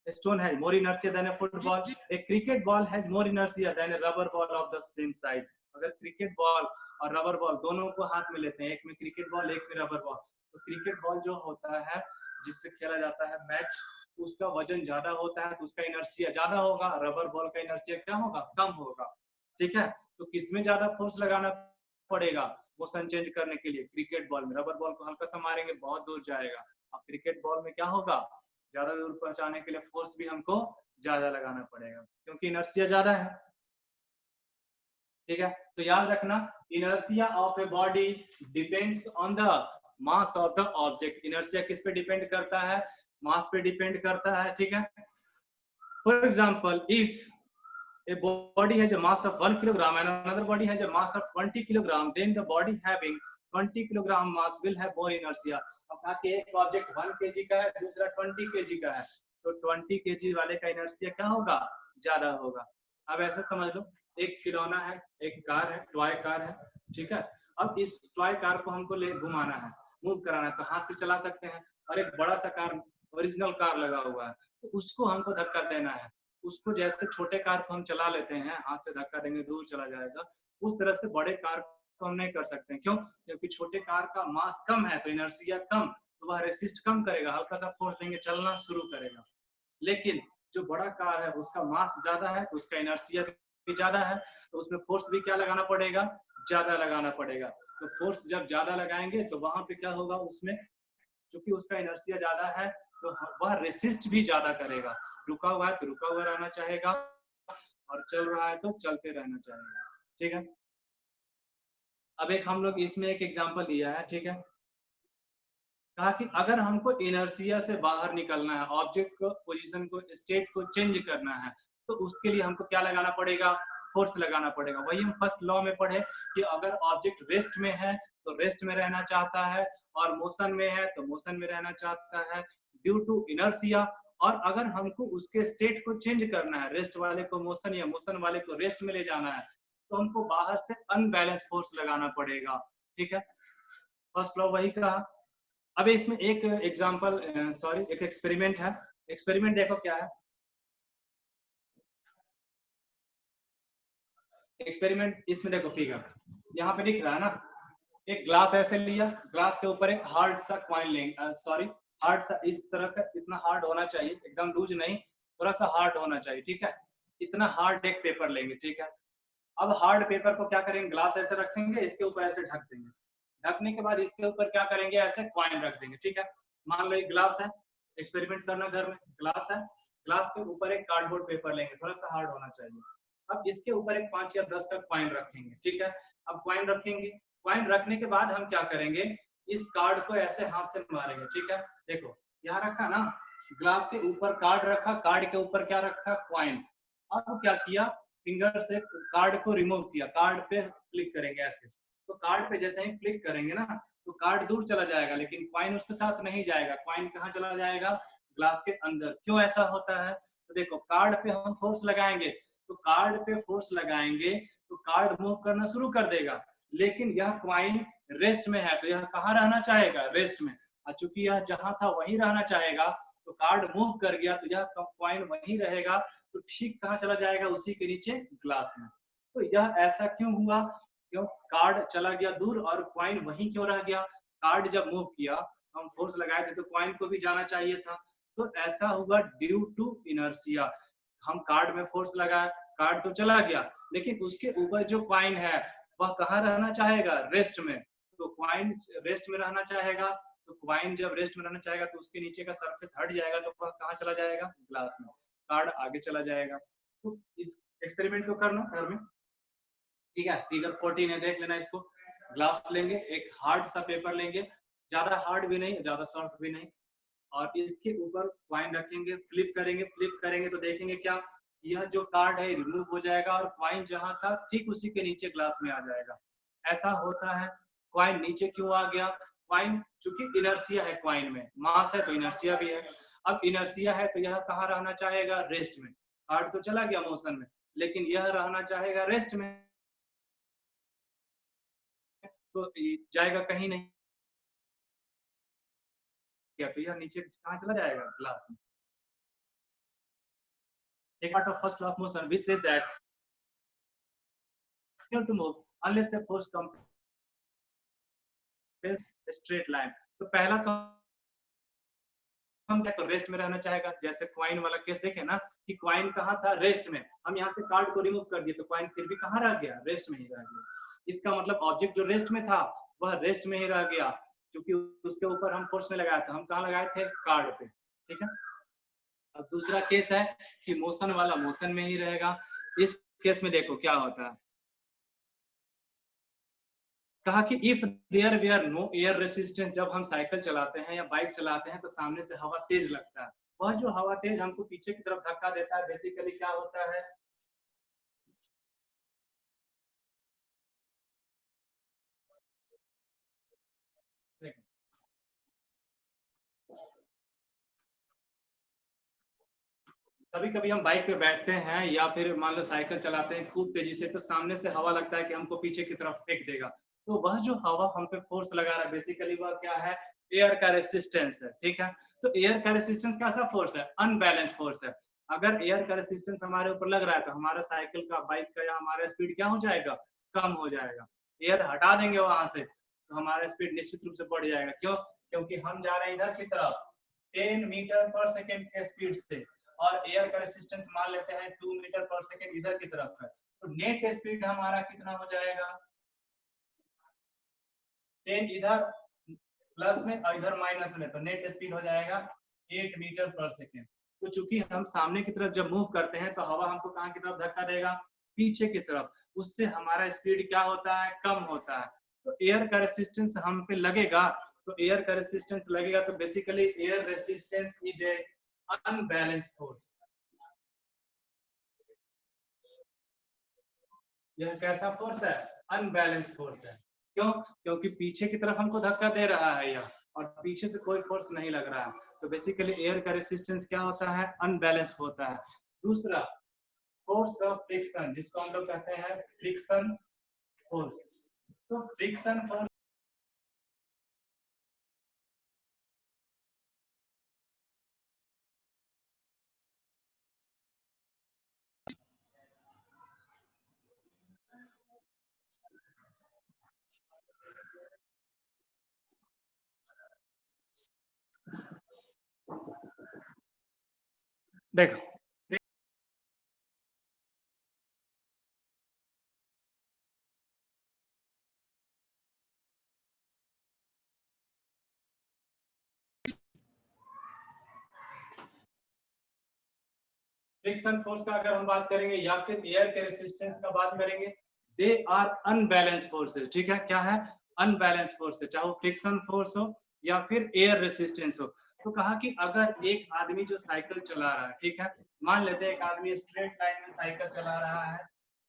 Stone has more inertia than a football. A cricket ball has more inertia than a rubber ball of the same size. अगर क्रिकेट बॉल और रबर बॉल दोनों को हाथ में लेते हैं, एक में क्रिकेट बॉल एक में रबर बॉल, तो क्रिकेट बॉल जो होता है जिससे खेला जाता है मैच, उसका वजन ज्यादा होता है तो उसका इनर्शिया ज्यादा होगा, रबर बॉल का इनर्शिया क्या होगा? कम होगा, ठीक है। तो किसमें ज्यादा फोर्स लगाना पड़ेगा मोशन चेंज करने के लिए? क्रिकेट बॉल में। रबर बॉल को हल्का सा मारेंगे बहुत दूर जाएगा, अब क्रिकेट बॉल में क्या होगा? ज्यादा दूर पहुंचाने के लिए फोर्स भी हमको ज्यादा लगाना पड़ेगा, क्योंकि इनर्शिया ज्यादा है, ठीक है। तो याद रखना, inertia of a body depends on the mass of the object. Inertia किस पे डिपेंड करता है? मास पे डिपेंड करता है, ठीक है। For example, if a body has a mass of 1 kilogram and another body has a mass of 20 kilogram, then the body having 20 kilogram mass will have more inertia. अब कहा कि एक ऑब्जेक्ट 1 केजी का है, दूसरा 20 केजी का है, तो 20 केजी वाले का इनर्शिया क्या होगा? ज्यादा होगा। अब ऐसे समझ लो, एक खिलौना है, एक कार है, टॉय कार है, ठीक है। अब इस टॉय कार को हमको ले घुमाना है, मूव कराना है, तो हाथ से चला सकते हैं, और एक बड़ा सा कार, ओरिजिनल कार लगा हुआ है, तो उसको हमको धक्का देना है। उसको जैसे छोटे कार को हम चला लेते हैं, हाथ से धक्का देंगे दूर चला जाएगा, उस तरह से बड़े कार को हम नहीं कर सकते। क्यों? क्योंकि छोटे कार का मास कम है तो इनर्शिया कम, तो वह रेसिस्ट कम करेगा, हल्का सा फोर्स देंगे चलना शुरू करेगा। लेकिन जो बड़ा कार है उसका मास ज्यादा है तो उसका इनर्शिया भी ज्यादा है, तो उसमें फोर्स भी क्या लगाना पड़ेगा? ज्यादा लगाना पड़ेगा। तो फोर्स जब ज्यादा लगाएंगे तो वहां पे क्या होगा? उसमें क्योंकि उसका इनर्शिया ज्यादा है तो वह रेसिस्ट भी ज्यादा करेगा। रुका हुआ है तो रुका हुआ रहना चाहेगा, और चल रहा है तो चलते रहना चाहेगा। ठीक है, अब एक हम लोग इसमें एक एग्जांपल दिया है। ठीक है, कहा कि अगर हमको इनर्शिया से बाहर निकलना है, ऑब्जेक्ट को पोजीशन को स्टेट को चेंज करना है, तो उसके लिए हमको क्या लगाना पड़ेगा? फोर्स लगाना पड़ेगा। वही हम फर्स्ट लॉ में पढ़े कि अगर ऑब्जेक्ट रेस्ट में है तो रेस्ट में रहना चाहता है, और मोशन में है तो मोशन में रहना चाहता है ड्यू टू इनर्शिया। और अगर हमको उसके स्टेट को चेंज करना है, रेस्ट वाले को मोशन या मोशन वाले को रेस्ट में ले जाना है, तो हमको बाहर से अनबैलेंस फोर्स लगाना पड़ेगा। ठीक है, फर्स्ट लॉ वही कहा। अब इसमें एक एग्जांपल सॉरी एक एक्सपेरिमेंट है। एक्सपेरिमेंट देखो क्या है। एक्सपेरिमेंट इसमें देखो फिगर यहाँ पे दिख रहा है ना, एक ग्लास ऐसे लिया, ग्लास के ऊपर एक हार्ड सा कॉइन लेंगे, सॉरी हार्ड सा इस तरह का, इतना हार्ड होना चाहिए, एकदम लूज नहीं, थोड़ा सा हार्ड होना चाहिए। ठीक है, इतना हार्ड एक पेपर लेंगे। ठीक है, अब हार्ड पेपर को क्या करेंगे, ग्लास ऐसे रखेंगे, इसके ऊपर ऐसे ढक देंगे। ढकने के बाद इसके ऊपर क्या करेंगे, ऐसे कॉइन रख देंगे। ठीक है, मान लो एक ग्लास है, एक्सपेरिमेंट करना घर में, ग्लास है, ग्लास के ऊपर एक कार्डबोर्ड पेपर लेंगे, थोड़ा सा हार्ड होना चाहिए। अब इसके ऊपर एक 5 या 10 का कॉइन रखेंगे। ठीक है, अब कॉइन रखेंगे, कॉइन रखने के बाद हम क्या करेंगे, इस कार्ड को ऐसे हाथ से मारेंगे। ठीक है, देखो यहाँ रखा ना, ग्लास के ऊपर कार्ड रखा, कार्ड के ऊपर क्या रखा, कॉइन। अब क्या किया, फिंगर से कार्ड को रिमूव किया, कार्ड पे क्लिक करेंगे ऐसे, तो कार्ड पे जैसे ही क्लिक करेंगे ना, तो कार्ड दूर चला जाएगा, लेकिन कॉइन उसके साथ नहीं जाएगा। कॉइन कहाँ चला जाएगा, ग्लास के अंदर। क्यों ऐसा होता है, तो देखो कार्ड पे हम फोर्स लगाएंगे, तो कार्ड पे फोर्स लगाएंगे तो कार्ड मूव करना शुरू कर देगा, लेकिन यह कॉइन रेस्ट में है तो यह कहाँ रहना चाहेगा, रेस्ट में। और चूंकि यह जहां था वहीं रहना चाहेगा, तो कार्ड मूव कर गया तो यह कॉइन वहीं रहेगा, तो ठीक कहाँ चला जाएगा, उसी के नीचे, ग्लास में। तो यह ऐसा क्यों हुआ, क्यों कार्ड चला गया दूर और कॉइन वहीं क्यों रह गया। कार्ड जब मूव किया, हम फोर्स लगाए थे तो कॉइन को भी जाना चाहिए था, तो ऐसा हुआ ड्यू टू इनर्शिया। हम कार्ड में फोर्स लगाए, कार्ड तो चला गया, लेकिन उसके ऊपर जो कॉइन है वह कहाँ रहना चाहेगा, रेस्ट में। तो कॉइन रेस्ट में रहना चाहेगा, तो कॉइन जब रेस्ट में रहना चाहेगा तो उसके नीचे का सरफेस हट जाएगा, तो वह कहाँ चला जाएगा, ग्लास में। कार्ड आगे चला जाएगा। तो इस एक्सपेरिमेंट को करना घर में। ठीक है, फिगर 14 है, देख लेना इसको। ग्लास लेंगे, एक हार्ड सा पेपर लेंगे, ज्यादा हार्ड भी नहीं ज्यादा सॉफ्ट भी नहीं, और इसके ऊपर कॉइन रखेंगे, फ्लिप करेंगे तो देखेंगे क्या, यह जो कार्ड है रिमूव हो जाएगा और कॉइन जहां था ठीक उसी के नीचे ग्लास में आ जाएगा। ऐसा होता है। कॉइन नीचे क्यों आ गया, कॉइन चूंकि इनर्शिया है, कॉइन में मास है तो इनर्शिया भी है। अब इनर्शिया है तो यह कहाँ रहना चाहेगा, रेस्ट में। कार्ड तो चला गया मोशन में, लेकिन यह रहना चाहेगा रेस्ट में, तो जाएगा कहीं नहीं, या तो यह नीचे कहाँ चला जाएगा, ग्लास में। एक part of first law of motion which says that to move unless a force compels a straight line। तो पहला तो हम क्या, तो रेस्ट में रहना चाहेगा। जैसे कॉइन वाला केस देखे ना, कि कॉइन कहाँ था, रेस्ट में, हम यहाँ से कार्ड को रिमूव कर दिए तो कॉइन फिर भी कहाँ रह गया, रेस्ट में ही रह गया। इसका मतलब ऑब्जेक्ट जो रेस्ट में था वह रेस्ट में ही रह गया, क्योंकि उसके ऊपर हम फोर्स में लगाया था। हम कहाँ लगाए थे, कार्ड पे। ठीक है, अब दूसरा केस है कि मोशन वाला मोशन में ही रहेगा। इस केस में देखो क्या होता है, कहा कि if there were no air resistance, जब हम साइकिल चलाते हैं या बाइक चलाते हैं तो सामने से हवा तेज लगता है, वह जो हवा तेज हमको पीछे की तरफ धक्का देता है, बेसिकली क्या होता है, कभी कभी हम बाइक पे बैठते हैं या फिर मान लो साइकिल चलाते हैं खूब तेजी से, तो सामने से हवा लगता है कि हमको पीछे की तरफ फेंक देगा, तो वह जो हवा हम पे फोर्स लगा रहा है बेसिकली वह क्या है, एयर का रेसिस्टेंस है। ठीक है, तो एयर का रेसिस्टेंस कैसा फोर्स है, अनबैलेंस फोर्स है। अगर एयर का रेसिस्टेंस हमारे ऊपर लग रहा है तो हमारा साइकिल का, बाइक का या हमारा स्पीड क्या हो जाएगा, कम हो जाएगा। एयर हटा देंगे वहां से तो हमारा स्पीड निश्चित रूप से बढ़ जाएगा। क्यों, क्योंकि हम जा रहे हैं इधर की तरफ 10 मीटर पर सेकेंड के स्पीड से, और एयर का रेसिस्टेंस मान लेते हैं 2 मीटर पर सेकेंड इधर की तरफ है, तो नेट स्पीड हमारा कितना हो जाएगा, 10 इधर प्लस में और इधर माइनस में, तो नेट स्पीड हो जाएगा 8 मीटर पर सेकेंड। तो चूंकि हम सामने की तरफ जब मूव करते हैं तो हवा हमको कहाँ की तरफ धक्का देगा, पीछे की तरफ, उससे हमारा स्पीड क्या होता है, कम होता है। तो एयर का रेसिस्टेंस हम पे लगेगा, तो एयर का रेसिस्टेंस लगेगा, तो basically air resistance is a unbalance force. यह कैसा फोर्स है, अनबैलेंस फोर्स है। क्यों, क्योंकि पीछे की तरफ हमको धक्का दे रहा है यह, और पीछे से कोई फोर्स नहीं लग रहा है, तो बेसिकली एयर का रेसिस्टेंस क्या होता है, अनबैलेंस होता है। दूसरा फोर्स ऑफ फ्रिक्शन, जिसको हम लोग कहते हैं फ्रिक्शन फोर्स। तो फ्रिक्शन फोर्स देखो, फ्रिक्शन फोर्स का अगर हम बात करेंगे या फिर एयर के रेसिस्टेंस का बात करेंगे, दे आर अनबैलेंस फोर्सेस। ठीक है, क्या है, अनबैलेंस फोर्स है, चाहे वो फ्रिक्शन फोर्स हो या फिर एयर रेसिस्टेंस हो। तो कहा कि अगर एक आदमी जो साइकिल चला रहा है, ठीक है, मान लेते हैं एक आदमी स्ट्रेट लाइन में साइकिल चला रहा है,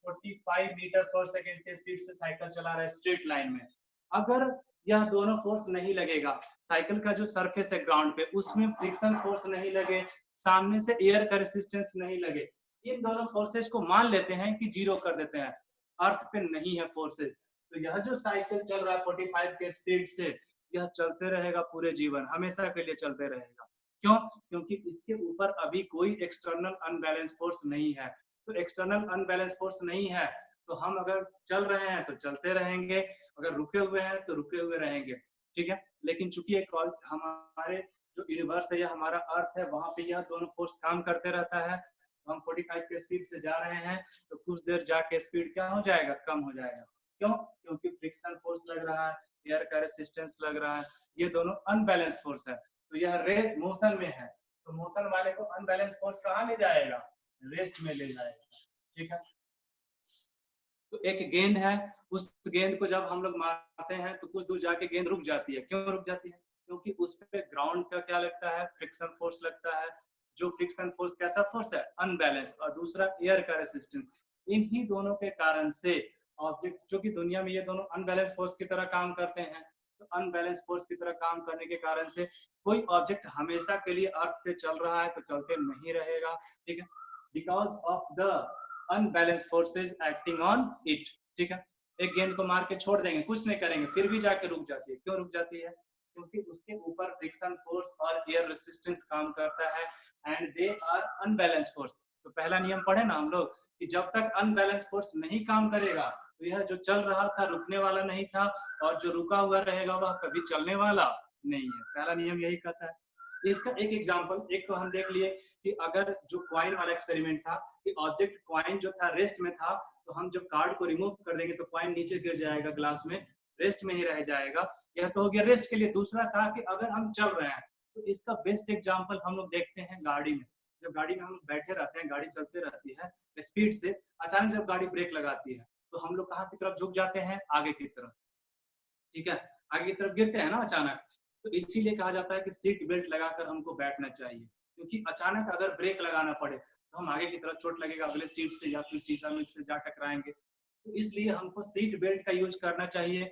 45 मीटर पर सेकेंड के स्पीड से साइकिल चला रहा है स्ट्रेट लाइन में। अगर यह दोनों फोर्स नहीं लगेगा, साइकिल का जो सरफेस है ग्राउंड पे, उसमें फ्रिक्शन फोर्स नहीं लगे, सामने से एयर का रेसिस्टेंस नहीं लगे, इन दोनों फोर्सेस को मान लेते हैं कि जीरो कर देते हैं, अर्थ पे नहीं है फोर्सेस, तो यह जो साइकिल चल रहा है 45 के स्पीड से, यह चलते रहेगा पूरे जीवन, हमेशा के लिए चलते रहेगा। क्यों, क्योंकि इसके ऊपर अभी कोई एक्सटर्नल अनबैलेंस फोर्स नहीं है। तो एक्सटर्नल अनबैलेंस फोर्स नहीं है, तो हम अगर चल रहे हैं तो चलते रहेंगे, अगर रुके हुए हैं तो रुके हुए रहेंगे। ठीक है, लेकिन चूंकि एक हमारे जो यूनिवर्स है या हमारा अर्थ है, वहां पे यह दोनों फोर्स काम करते रहता है। हम 45 के स्पीड से जा रहे हैं, तो कुछ देर जाके स्पीड क्या हो जाएगा, कम हो जाएगा। क्यों, क्योंकि फ्रिक्शन फोर्स लग रहा है, एयर का रेसिस्टेंस लग रहा है, ये दोनों अनबैलेंस फोर्स है। तो यह रेस्ट मोशन में है, तो मोशन वाले को अनबैलेंस फोर्स कहाँ ले जाएगा, रेस्ट में ले जाएगा। ठीक है, तो एक गेंद है, उस गेंद को जब हम लोग मारते हैं तो कुछ दूर जाके गेंद रुक जाती है। क्यों रुक जाती है, क्योंकि उस पे ग्राउंड का क्या लगता है, फ्रिक्शन फोर्स लगता है। जो फ्रिक्शन फोर्स कैसा फोर्स है, अनबैलेंस, और दूसरा एयर का रेसिस्टेंस। इन्हीं दोनों के कारण से ऑब्जेक्ट, जो कि दुनिया में ये दोनों अनबैलेंस फोर्स की तरह काम करते हैं, तो अनबैलेंस फोर्स की तरह काम करने के कारण से कोई ऑब्जेक्ट हमेशा के लिए अर्थ पे चल रहा है तो चलते नहीं रहेगा। ठीक है, because of the unbalance forces acting on it. ठीक है, एक गेंद को मार के छोड़ देंगे, कुछ नहीं करेंगे, फिर भी जाके रुक जाती है। क्यों रुक जाती है, क्योंकि उसके ऊपर फ्रिक्शन फोर्स और एयर रेसिस्टेंस काम करता है, and they are unbalance force. तो पहला नियम पढ़े ना हम लोग कि जब तक अनबैलेंस फोर्स नहीं काम करेगा, तो यह जो चल रहा था रुकने वाला नहीं था, और जो रुका हुआ रहेगा वह कभी चलने वाला नहीं है। पहला नियम यही कहता है। इसका एक एग्जांपल, एक तो हम देख लिए कि अगर जो क्वाइन वाला एक्सपेरिमेंट था, कि ऑब्जेक्ट क्वाइन जो था रेस्ट में था, तो हम जब कार्ड को रिमूव कर देंगे तो क्वाइन नीचे गिर जाएगा ग्लास में, रेस्ट में ही रह जाएगा। यह तो हो गया रेस्ट के लिए। दूसरा था कि अगर हम चल रहे हैं, तो इसका बेस्ट एग्जांपल हम लोग देखते हैं गाड़ी में। जब गाड़ी में हम लोग बैठे रहते हैं, गाड़ी चलते रहती है स्पीड से, अचानक जब गाड़ी ब्रेक लगाती है, तो हम लोग कहाँ की तरफ झुक जाते हैं, आगे की तरफ। ठीक है, आगे की तरफ गिरते हैं ना अचानक। तो इसीलिए कहा जाता है कि सीट बेल्ट लगाकर हमको बैठना चाहिए, क्योंकि अचानक अगर ब्रेक लगाना पड़े तो हम आगे की तरफ चोट लगेगा, अगले सीट से या फिर शीशा में से जा टकराएंगे। तो इसलिए हमको सीट बेल्ट का यूज करना चाहिए।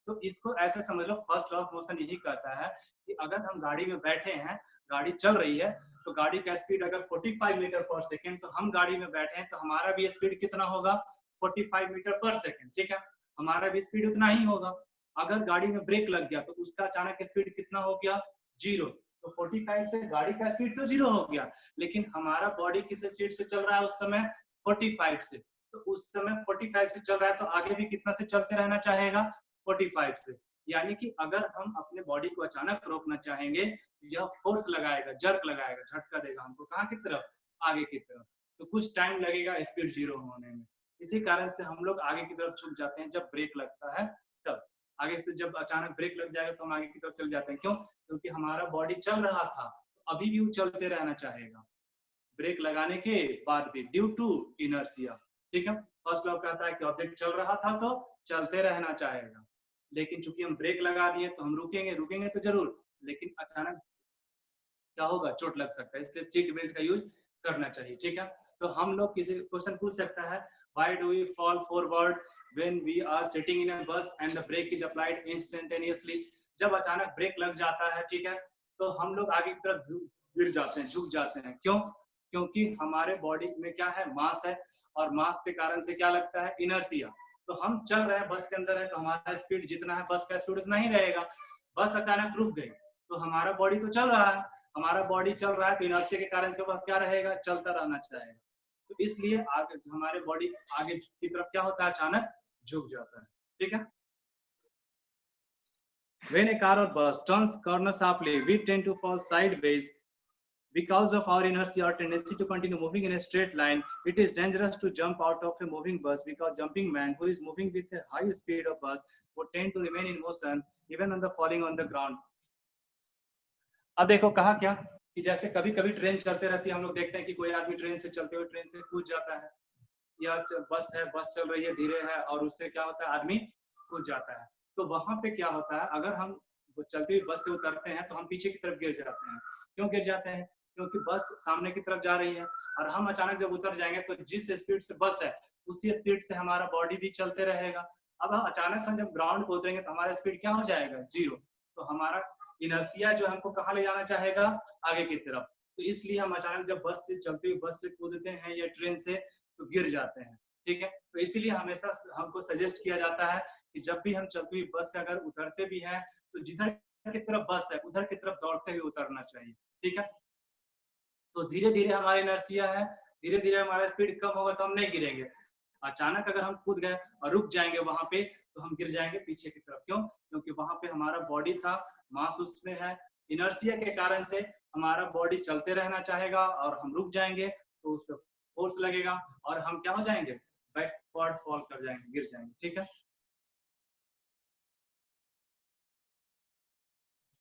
तो इसको ऐसे समझ लो, फर्स्ट लॉ ऑफ मोशन यही कहता है कि अगर हम गाड़ी में बैठे हैं, गाड़ी चल रही है, तो गाड़ी का स्पीड अगर 45 मीटर पर सेकेंड, तो हम गाड़ी में बैठे हैं तो हमारा भी स्पीड कितना होगा, 45 मीटर पर सेकेंड। ठीक है, हमारा भी स्पीड उतना ही होगा। अगर गाड़ी में ब्रेक लग गया तो उसका अचानक स्पीड कितना हो गया, जीरो। तो 45 से गाड़ी का स्पीड तो जीरो हो गया, लेकिन हमारा बॉडी किस स्पीड से चल रहा है उस समय, 45 से। तो उस समय 45 से चल रहा है, तो आगे भी कितना से चलते रहना चाहेगा, 45 से। यानी कि अगर हम अपने बॉडी को अचानक रोकना चाहेंगे, यह फोर्स लगाएगा, जर्क लगाएगा, झटका देगा हमको कहाँ की तरफ, आगे की तरफ। तो कुछ टाइम लगेगा स्पीड जीरो होने में। इसी कारण से हम लोग आगे की तरफ झुक जाते हैं जब ब्रेक लगता है तब। आगे से जब अचानक ब्रेक लग जाएगा तो हम आगे की तरफ चल जाते हैं। क्यों? क्योंकि हमारा बॉडी चल रहा था, अभी भी वो चलते रहना चाहेगा ब्रेक लगाने के बाद भी, ड्यू टू इनर्शिया। ठीक है, फर्स्ट लॉ कहता है कि ऑब्जेक्ट चल रहा था तो चलते रहना चाहेगा, लेकिन चूंकि हम ब्रेक लगा दिए तो हम रुकेंगे तो जरूर, लेकिन अचानक क्या होगा, चोट लग सकता है, इसलिए सीट बेल्ट का यूज करना चाहिए। ठीक है, तो हम लोग किसी क्वेश्चन पूछ सकता है, why do we fall forward when we are sitting in a bus and the brake is applied instantaneously. जब अचानक ब्रेक लग जाता है, ठीक है, तो हम लोग आगे की तरफ गिर जाते हैं, झुक जाते हैं। क्यों? क्योंकि हमारे बॉडी में क्या है, मास है, और मास के कारण से क्या लगता है, इनर्शिया। तो हम चल रहे हैं, बस के अंदर है, तो हमारा स्पीड जितना है बस का स्पीड उतना ही रहेगा। बस अचानक रुक गई तो हमारा बॉडी तो चल रहा है, हमारा बॉडी चल रहा है तो इनर्शिया के कारण से वह क्या रहेगा, चलता रहना चाहेगा। तो इसलिए आगे हमारे बॉडी आगे की तरफ क्या होता है, अचानक झुक जाता है। ठीक है, when a car or bus turns corner sharply, we tend to fall sideways because of our inertia or tendency to continue moving in a straight line. It is dangerous to jump out of a moving bus because jumping man who is moving with a high speed of bus would tend to remain in motion even on the falling on the ground. अब देखो कहा क्या कि जैसे कभी कभी ट्रेन चलते रहती है, हम लोग देखते हैं कि कोई आदमी ट्रेन से चलते हुए ट्रेन से कूद जाता है, या बस है, बस चल रही है, धीरे है, और उससे क्या होता है, आदमी कूद जाता है। तो वहां पे क्या होता है, अगर हम चलती हुई बस से उतरते हैं तो हम पीछे की तरफ गिर जाते हैं। क्यों गिर जाते हैं? क्योंकि बस सामने की तरफ जा रही है, और हम अचानक जब उतर जाएंगे तो जिस स्पीड से बस है उसी स्पीड से हमारा बॉडी भी चलते रहेगा। अब हम अचानक हम जब ग्राउंड पे उतरेंगे तो हमारा स्पीड क्या हो जाएगा, 0। तो हमारा इनर्शिया जो हमको कहाँ ले जाना चाहेगा, आगे की तरफ। तो इसलिए हम अचानक जब बस से चलते हुए बस से कूदते हैं या ट्रेन से तो गिर जाते हैं। ठीक है, तो इसीलिए हमेशा हमको सजेस्ट किया जाता है कि जब भी हम चलती हुई बस से अगर उतरते भी हैं तो जिधर की तरफ बस है उधर की तरफ दौड़ते हुए उतरना चाहिए। ठीक है, तो धीरे धीरे हमारा इनर्शिया है, धीरे धीरे हमारा स्पीड कम होगा तो हम नहीं गिरेंगे। अचानक अगर हम कूद गए और रुक जाएंगे वहां पे तो हम गिर जाएंगे पीछे की तरफ। क्यों? क्योंकि वहां पे हमारा बॉडी था, मास उसमें है, इनर्शिया के कारण से हमारा बॉडी चलते रहना चाहेगा, और हम रुक जाएंगे तो उस पर फोर्स लगेगा और हम क्या हो जाएंगे, बैकवर्ड फॉल कर जाएंगे, गिर जाएंगे। ठीक है,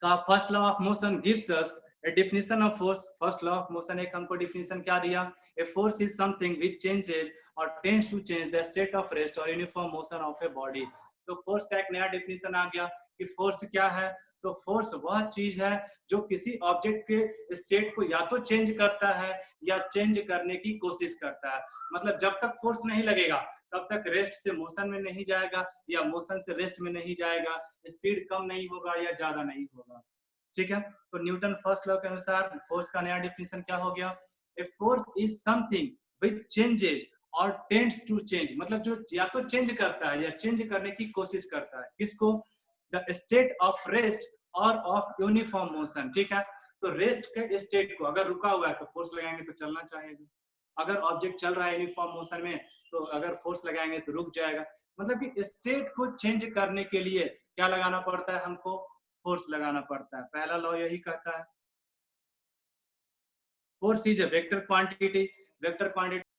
का first law of motion gives us a definition of force. First law of motion एक हमको डिफिनेशन क्या दिया, a force is something which changes or tends to change the state of rest or uniform motion of a body. तो फोर्स का एक नया डिफिनेशन आ गया कि फोर्स क्या है। तो फोर्स वह चीज है जो किसी ऑब्जेक्ट के स्टेट को या तो चेंज करता है या चेंज करने की कोशिश करता है। मतलब जब तक फोर्स नहीं लगेगा तब तक रेस्ट से मोशन में नहीं जाएगा या मोशन से रेस्ट में नहीं जाएगा, स्पीड कम नहीं होगा या ज्यादा नहीं होगा। ठीक है, तो न्यूटन फर्स्ट लॉ के अनुसार फोर्स का नया डिफिनेशन क्या हो गया, a force is something which changes और टेंड्स टू चेंज, मतलब जो या तो चेंज करता है या चेंज करने की कोशिश करता है। किसको? द स्टेट ऑफ रेस्ट और ऑफ यूनिफॉर्म मोशन। ठीक है, तो रेस्ट के स्टेट को अगर रुका हुआ है तो फोर्स लगाएंगे तो चलना चाहेगा, अगर ऑब्जेक्ट चल रहा है यूनिफॉर्म मोशन में तो अगर फोर्स लगाएंगे तो रुक जाएगा। मतलब कि स्टेट को चेंज करने के लिए क्या लगाना पड़ता है, हमको फोर्स लगाना पड़ता है। पहला लॉ यही कहता है, force is a vector quantity. Vector quantity